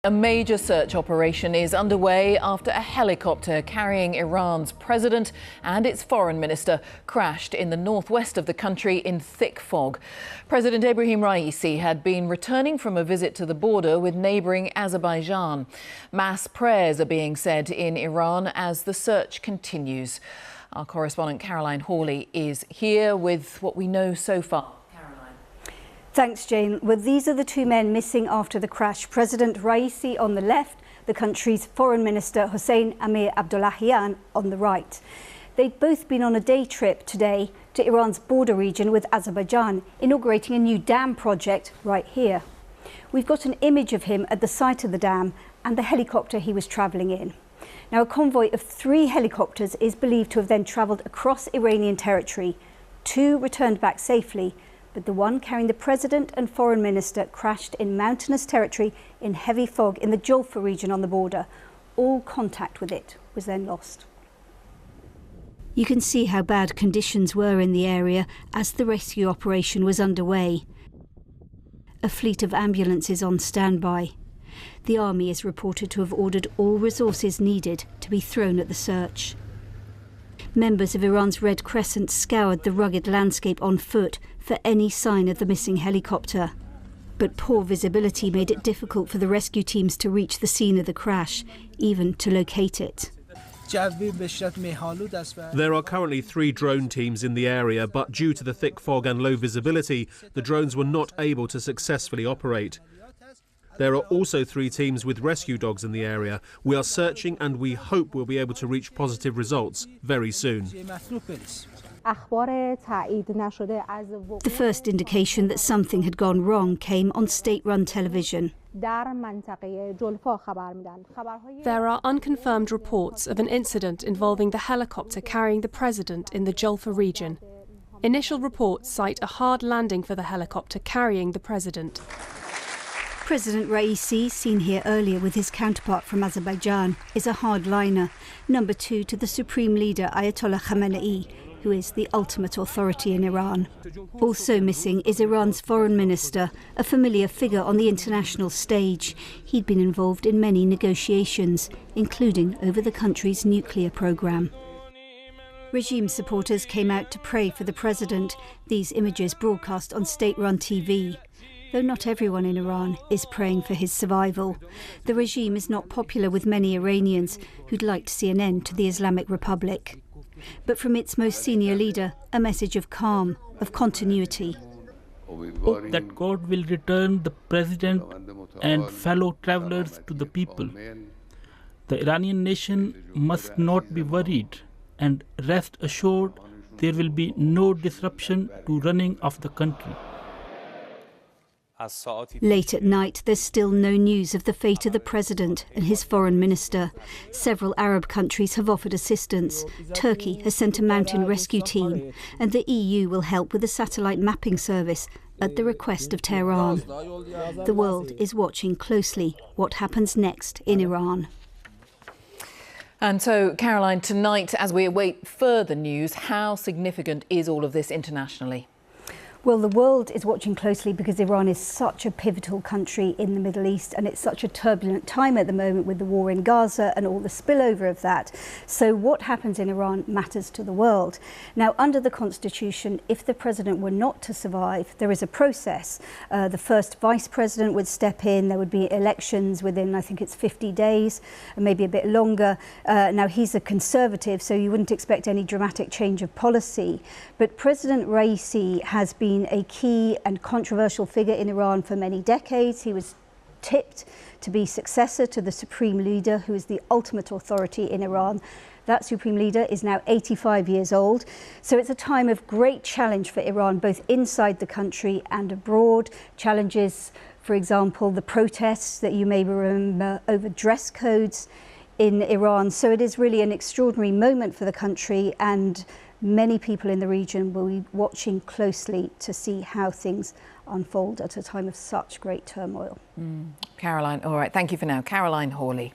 A major search operation is underway after a helicopter carrying Iran's president and its foreign minister crashed in the northwest of the country in thick fog. President Ebrahim Raisi had been returning from a visit to the border with neighbouring Azerbaijan. Mass prayers are being said in Iran as the search continues. Our correspondent Caroline Hawley is here with what we know so far. Thanks, Jane. Well, these are the two men missing after the crash. President Raisi on the left, the country's Foreign Minister Hossein Amirabdollahian on the right. They'd both been on a day trip today to Iran's border region with Azerbaijan, inaugurating a new dam project right here. We've got an image of him at the site of the dam and the helicopter he was travelling in. Now, a convoy of 3 helicopters is believed to have then travelled across Iranian territory. 2 returned back safely, but the one carrying the president and foreign minister crashed in mountainous territory in heavy fog in the Jolfa region on the border. All contact with it was then lost. You can see how bad conditions were in the area as the rescue operation was underway. A fleet of ambulances on standby. The army is reported to have ordered all resources needed to be thrown at the search. Members of Iran's Red Crescent scoured the rugged landscape on foot for any sign of the missing helicopter. But poor visibility made it difficult for the rescue teams to reach the scene of the crash, even to locate it. There are currently 3 drone teams in the area, but due to the thick fog and low visibility, the drones were not able to successfully operate. There are also 3 teams with rescue dogs in the area. We are searching and we hope we'll be able to reach positive results very soon. The first indication that something had gone wrong came on state-run television. There are unconfirmed reports of an incident involving the helicopter carrying the president in the Jolfa region. Initial reports cite a hard landing for the helicopter carrying the president. President Raisi, seen here earlier with his counterpart from Azerbaijan, is a hardliner, number 2 to the supreme leader Ayatollah Khamenei, who is the ultimate authority in Iran. Also missing is Iran's foreign minister, a familiar figure on the international stage. He'd been involved in many negotiations, including over the country's nuclear program. Regime supporters came out to pray for the president. These images broadcast on state-run TV. Though not everyone in Iran is praying for his survival. The regime is not popular with many Iranians who'd like to see an end to the Islamic Republic. But from its most senior leader, a message of calm, of continuity. Hope that God will return the president and fellow travelers to the people. The Iranian nation must not be worried, and rest assured there will be no disruption to running of the country. Late at night, there's still no news of the fate of the president and his foreign minister. Several Arab countries have offered assistance. Turkey has sent a mountain rescue team, and the EU will help with a satellite mapping service at the request of Tehran. The world is watching closely what happens next in Iran. And so, Caroline, tonight, as we await further news, how significant is all of this internationally? Well, the world is watching closely because Iran is such a pivotal country in the Middle East, and it's such a turbulent time at the moment with the war in Gaza and all the spillover of that. So what happens in Iran matters to the world. Now, under the constitution, if the president were not to survive, there is a process. The first vice president would step in. There would be elections within, I think it's 50 days, and maybe a bit longer. Now, he's a conservative, so you wouldn't expect any dramatic change of policy. But President Raisi has been a key and controversial figure in Iran for many decades. He was tipped to be successor to the supreme leader, who is the ultimate authority in Iran. That supreme leader is now 85 years old. So it's a time of great challenge for Iran, both inside the country and abroad. Challenges, for example, the protests that you may remember over dress codes in Iran. So it is really an extraordinary moment for the country, and many people in the region will be watching closely to see how things unfold at a time of such great turmoil. Caroline, all right, thank you for now. Caroline Hawley.